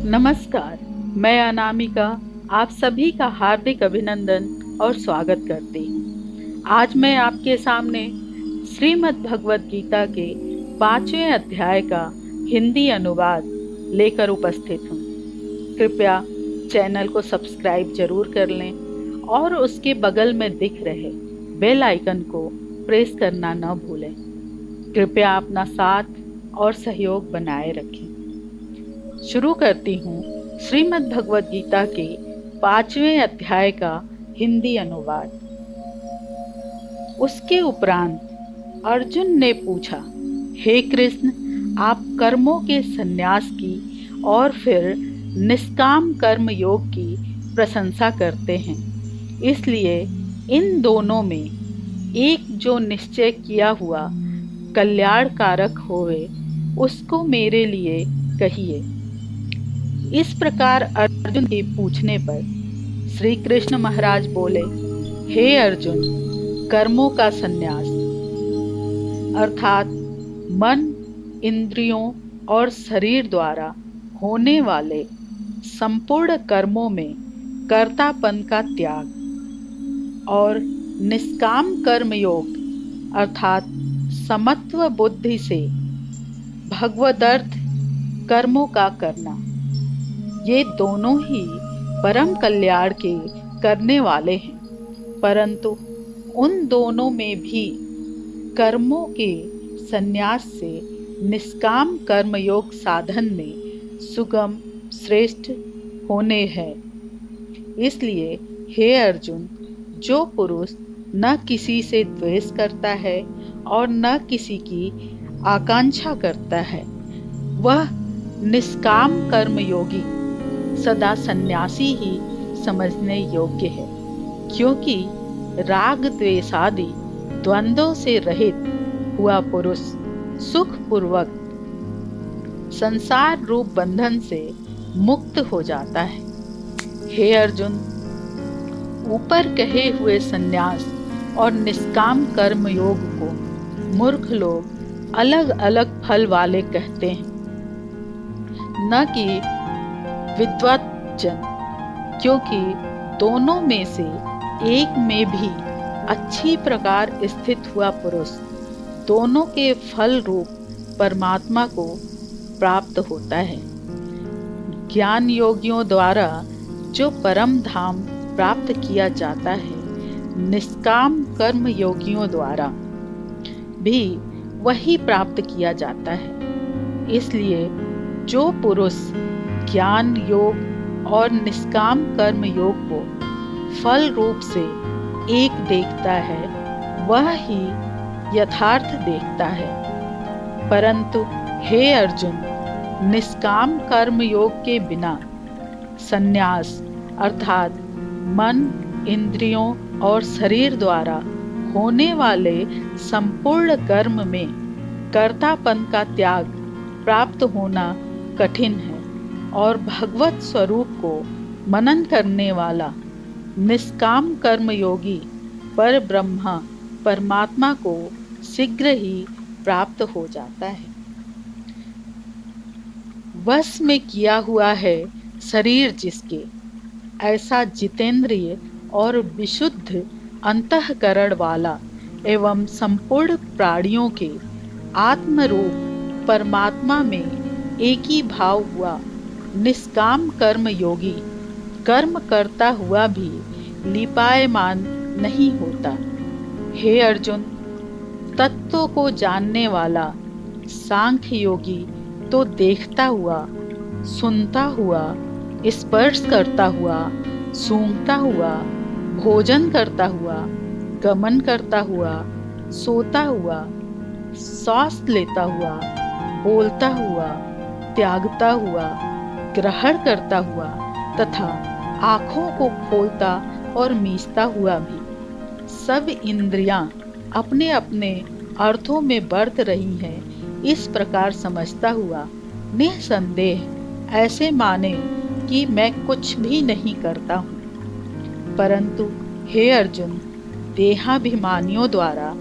नमस्कार, मैं अनामिका आप सभी का हार्दिक अभिनंदन और स्वागत करती हूँ। आज मैं आपके सामने श्रीमद् भगवद गीता के 5वें अध्याय का हिंदी अनुवाद लेकर उपस्थित हूँ। कृपया चैनल को सब्सक्राइब जरूर कर लें और उसके बगल में दिख रहे बेल आइकन को प्रेस करना न भूलें। कृपया अपना साथ और सहयोग बनाए रखें। शुरू करती हूँ श्रीमद् भगवद गीता के 5वें अध्याय का हिंदी अनुवाद। उसके उपरांत अर्जुन ने पूछा, हे कृष्ण, आप कर्मों के संन्यास की और फिर निष्काम कर्म योग की प्रशंसा करते हैं, इसलिए इन दोनों में एक जो निश्चय किया हुआ कल्याणकारक होवे उसको मेरे लिए कहिए। इस प्रकार अर्जुन के पूछने पर श्री कृष्ण महाराज बोले, हे अर्जुन, कर्मों का संन्यास अर्थात मन, इंद्रियों और शरीर द्वारा होने वाले संपूर्ण कर्मों में कर्तापन का त्याग और निष्काम कर्म योग अर्थात समत्व बुद्धि से भगवदर्थ कर्मों का करना, ये दोनों ही परम कल्याण के करने वाले हैं। परंतु उन दोनों में भी कर्मों के संन्यास से निष्काम कर्मयोग साधन में सुगम श्रेष्ठ होने हैं। इसलिए हे अर्जुन, जो पुरुष न किसी से द्वेष करता है और न किसी की आकांक्षा करता है, वह निष्काम कर्मयोगी सदा सन्यासी ही समझने योग्य है, क्योंकि राग द्वेषादि द्वंद्वों से रहित हुआ पुरुष सुखपूर्वक संसार रूप बंधन से मुक्त हो जाता है। हे अर्जुन, ऊपर कहे हुए संन्यास और निष्काम कर्म योग को मूर्ख लोग अलग अलग फल वाले कहते हैं, न कि विद्वत जन, क्योंकि दोनों में से एक में भी अच्छी प्रकार स्थित हुआ पुरुष दोनों के फल रूप परमात्मा को प्राप्त होता है। ज्ञान योगियों द्वारा जो परम धाम प्राप्त किया जाता है, निष्काम कर्म योगियों द्वारा भी वही प्राप्त किया जाता है। इसलिए जो पुरुष ज्ञान योग और निष्काम कर्म योग को फल रूप से एक देखता है, वह ही यथार्थ देखता है। परंतु हे अर्जुन, निष्काम कर्म योग के बिना संन्यास अर्थात मन, इंद्रियों और शरीर द्वारा होने वाले संपूर्ण कर्म में कर्तापन का त्याग प्राप्त होना कठिन है और भगवत स्वरूप को मनन करने वाला निष्काम कर्म योगी पर ब्रह्मा परमात्मा को शीघ्र ही प्राप्त हो जाता है। वश में किया हुआ है शरीर जिसके, ऐसा जितेंद्रिय और विशुद्ध अंतःकरण वाला एवं संपूर्ण प्राणियों के आत्मरूप परमात्मा में एक ही भाव हुआ निष्काम कर्म योगी कर्म करता हुआ भी लिपायमान नहीं होता। हे अर्जुन, तत्व को जानने वाला सांख्य योगी तो देखता हुआ, सुनता हुआ, स्पर्श करता हुआ, सूंघता हुआ, भोजन करता हुआ, गमन करता हुआ, सोता हुआ, सांस लेता हुआ, बोलता हुआ, त्यागता हुआ, ग्रहण करता हुआ तथा आँखों को खोलता और मीचता हुआ भी सब इंद्रियां अपने अपने अर्थों में बरत रही हैं, इस प्रकार समझता हुआ निसंदेह ऐसे माने कि मैं कुछ भी नहीं करता हूँ। परंतु हे अर्जुन, देहाभिमानियों द्वारा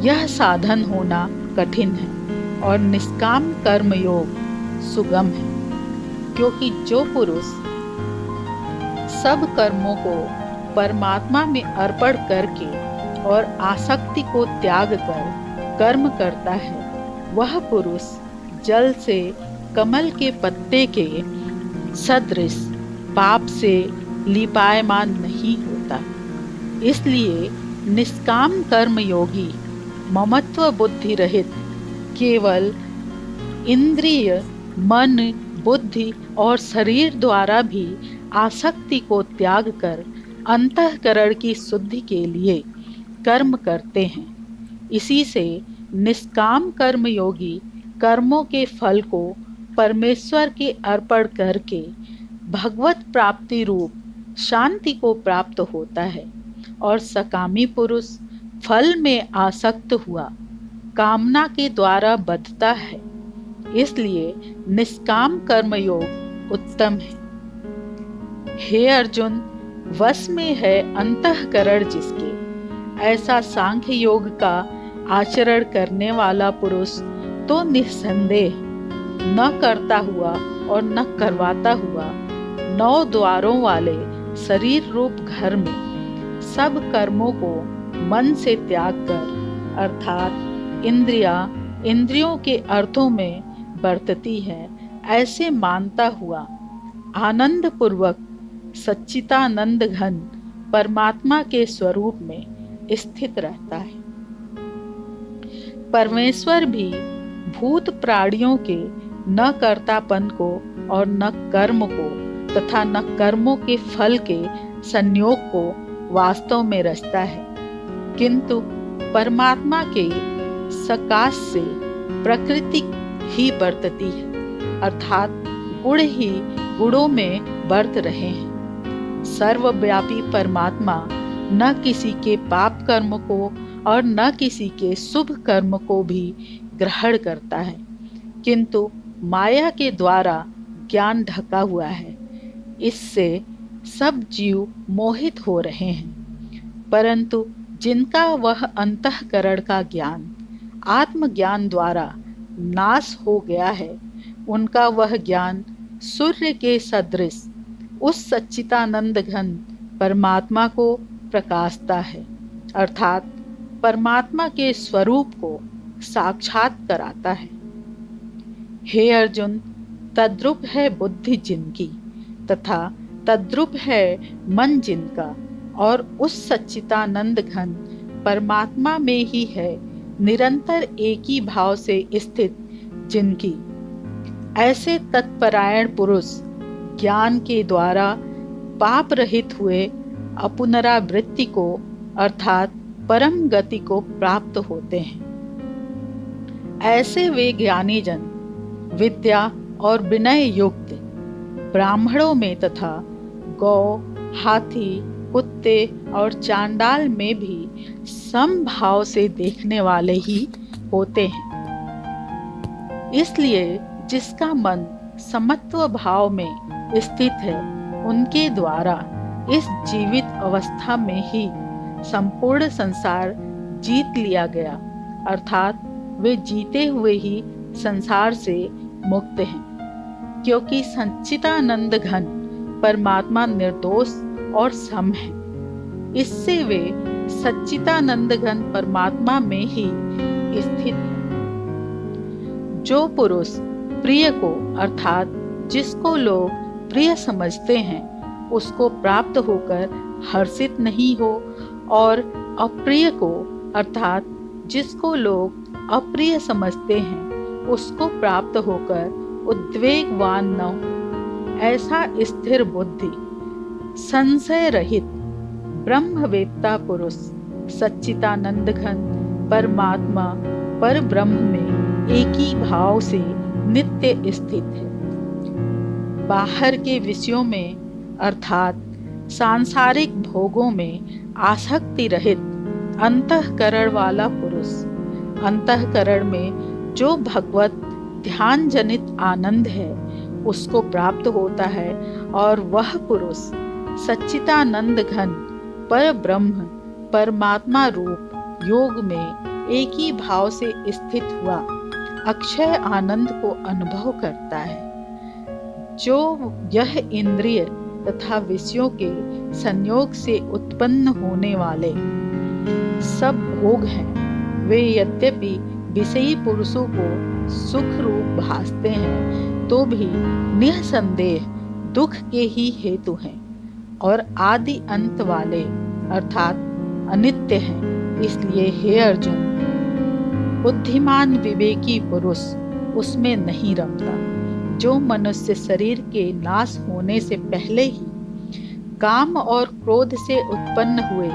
यह साधन होना कठिन है और निष्काम कर्म योग सुगम है। क्योंकि जो पुरुष सब कर्मों को परमात्मा में अर्पण करके और आसक्ति को त्याग कर कर्म करता है, वह पुरुष जल से कमल के पत्ते के सदृश पाप से लिपायमान नहीं होता। इसलिए निष्काम कर्म योगी ममत्व बुद्धि रहित केवल इंद्रिय, मन, बुद्धि और शरीर द्वारा भी आसक्ति को त्याग कर अंतःकरण की शुद्धि के लिए कर्म करते हैं। इसी से निष्काम कर्म योगी कर्मों के फल को परमेश्वर के अर्पण करके भगवत प्राप्ति रूप शांति को प्राप्त होता है, और सकामी पुरुष फल में आसक्त हुआ कामना के द्वारा बंधता है। इसलिए निष्काम कर्मयोग उत्तम है। हे अर्जुन, वश में है अंतःकरण जिसके, ऐसा सांख्य योग का आचरण करने वाला पुरुष तो निस्संदेह न करता हुआ और न करवाता हुआ 9 द्वारों वाले शरीर रूप घर में सब कर्मों को मन से त्याग कर अर्थात इंद्रियों के अर्थों में बरतती है, ऐसे मानता हुआ आनंद पूर्वक सच्चिदानंद घन परमात्मा के स्वरूप में स्थित रहता है। परमेश्वर भी भूत प्राणियों के न कर्तापन को और न कर्म को तथा न कर्मों के फल के संयोग को वास्तव में रचता है, किंतु परमात्मा के सकाश से प्रकृति ही बरतती है, अर्थात गुण ही गुणों में बरत रहे हैं। सर्वव्यापी परमात्मा न किसी के पाप कर्म को और न किसी के शुभ कर्म को भी ग्रहण करता है, किंतु माया के द्वारा ज्ञान ढका हुआ है। इससे सब जीव मोहित हो रहे हैं, परंतु जिनका वह अंतःकरण का ज्ञान आत्मज्ञान द्वारा नाश हो गया है, उनका वह ज्ञान सूर्य के सदृश उस सच्चिदानंद घन परमात्मा को प्रकाशता है, अर्थात परमात्मा के स्वरूप को साक्षात कराता है। हे अर्जुन, तद्रूप है बुद्धि जिनकी तथा तद्रूप है मन जिनका, और उस सच्चिदानंद घन परमात्मा में ही है निरंतर एक ही भाव से स्थित जिनकी। ऐसे तत्परायण पुरुष ज्ञान के द्वारा पाप रहित हुए अपुनरावृत्ति को अर्थात परम गति को प्राप्त होते हैं। ऐसे वे ज्ञानी जन विद्या और विनय युक्त ब्राह्मणों में तथा गौ, हाथी, कुत्ते और चांडाल में भी समभाव से देखने वाले ही होते हैं। इसलिए जिसका मन समत्व भाव में स्थित है, उनके द्वारा इस जीवित अवस्था में ही संपूर्ण संसार जीत लिया गया, अर्थात वे जीते हुए ही संसार से मुक्त हैं, क्योंकि सच्चिदानंद घन परमात्मा निर्दोष और सम है। इससे वे सच्चिदानंद घन परमात्मा में ही स्थित है। जो पुरुष प्रिय को अर्थात जिसको लोग प्रिय समझते हैं, उसको प्राप्त होकर हर्षित नहीं हो, और अप्रिय को अर्थात जिसको लोग अप्रिय समझते हैं, उसको प्राप्त होकर उद्वेगवान न हो, ऐसा स्थिर बुद्धि संशय रहित ब्रह्मवेत्ता पुरुष सच्चिदानंद घन परमात्मा पर ब्रह्म में एक ही भाव से नित्य स्थित है। बाहर के विषयों में अर्थात सांसारिक भोगों में आसक्ति रहित अंतःकरण वाला पुरुष अंतःकरण में जो भगवत ध्यान जनित आनंद है, उसको प्राप्त होता है, और वह पुरुष सच्चिदानंद घन पर ब्रह्म परमात्मा रूप योग में एक ही भाव से स्थित हुआ अक्षय आनंद को अनुभव करता है। जो यह इंद्रिय तथा विषयों के संयोग से उत्पन्न होने वाले सब भोग हैं, वे यद्यपि विषयी पुरुषों को सुख रूप भासते हैं तो भी निःसंदेह दुख के ही हेतु हैं और आदि अंत वाले अर्थात अनित्य हैं। इसलिए हे अर्जुन, बुद्धिमान विवेकी पुरुष उसमें नहीं रमता। जो मनुष्य शरीर के नाश होने से पहले ही काम और क्रोध से उत्पन्न हुए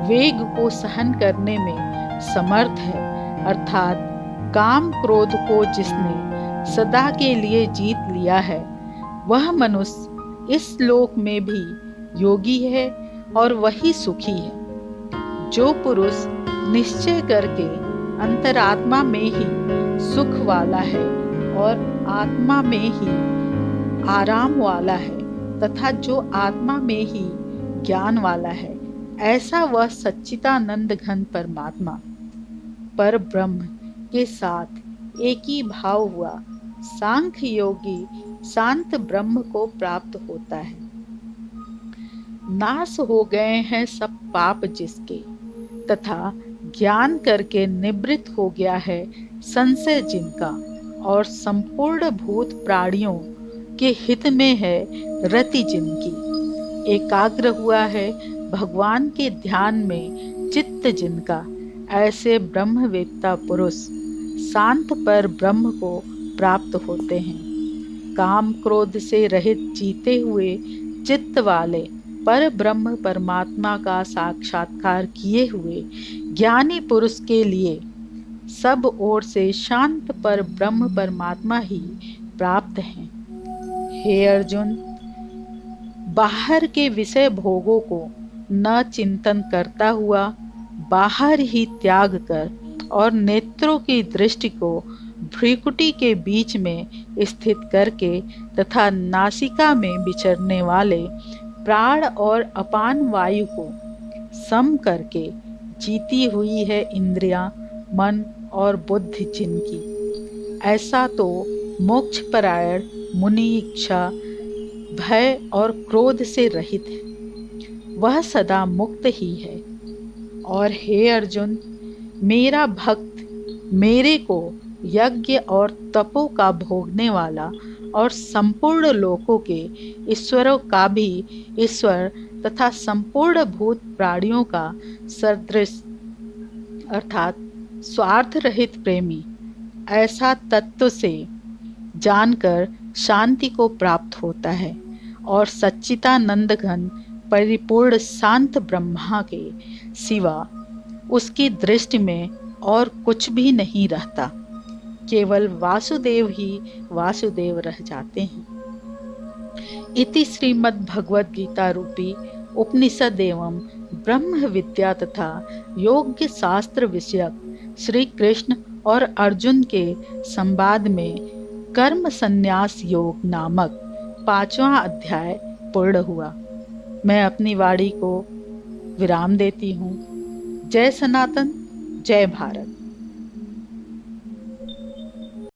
वेग को सहन करने में समर्थ है, अर्थात काम क्रोध को जिसने सदा के लिए जीत लिया है, वह मनुष्य इस लोक में भी योगी है और वही सुखी है। जो पुरुष निश्चय करके अंतरात्मा में ही सुख वाला है और आत्मा में ही आराम वाला है तथा जो आत्मा में ही ज्ञान वाला है, ऐसा वह सच्चिदानंद घन परमात्मा पर ब्रह्म के साथ एक ही भाव हुआ सांख्य योगी शांत ब्रह्म को प्राप्त होता है। नाश हो गए हैं सब पाप जिसके, तथा ज्ञान करके निवृत्त हो गया है संशय जिनका, और संपूर्ण भूत प्राणियों के हित में है रति जिनकी। एकाग्र हुआ है भगवान के ध्यान में चित्त जिनका, ऐसे ब्रह्मवेत्ता पुरुष शांत पर ब्रह्म को प्राप्त होते हैं। काम क्रोध से रहित जीते हुए चित्त वाले पर ब्रह्म परमात्मा का साक्षात्कार किए हुए ज्ञानी पुरुष के लिए सब ओर से शांत पर ब्रह्म परमात्मा ही प्राप्त हैं। हे अर्जुन, बाहर के विषय भोगों को न चिंतन करता हुआ बाहर ही त्याग कर और नेत्रों की दृष्टि को भ्रिकुटी के बीच में स्थित करके तथा नासिका में विचरने वाले प्राण और अपान वायु को सम करके जीती हुई है इंद्रियां, मन और बुद्धि जिनकी, ऐसा तो मोक्ष परायण मुनि इच्छा, भय और क्रोध से रहित है, वह सदा मुक्त ही है। और हे अर्जुन, मेरा भक्त मेरे को यज्ञ और तपों का भोगने वाला और संपूर्ण लोकों के ईश्वरों का भी ईश्वर तथा संपूर्ण भूत प्राणियों का सदृश अर्थात स्वार्थ रहित प्रेमी, ऐसा तत्व से जानकर शांति को प्राप्त होता है और सच्चिदानंद घन परिपूर्ण शांत ब्रह्मा के सिवा उसकी दृष्टि में और कुछ भी नहीं रहता, केवल वासुदेव ही वासुदेव रह जाते हैं। इति श्रीमद् भगवद गीता रूपी उपनिषद एवं ब्रह्म विद्या तथा योग्य शास्त्र विषयक श्री कृष्ण और अर्जुन के संवाद में कर्म संन्यास योग नामक 5वां अध्याय पूर्ण हुआ। मैं अपनी वाणी को विराम देती हूँ। जय सनातन, जय भारत।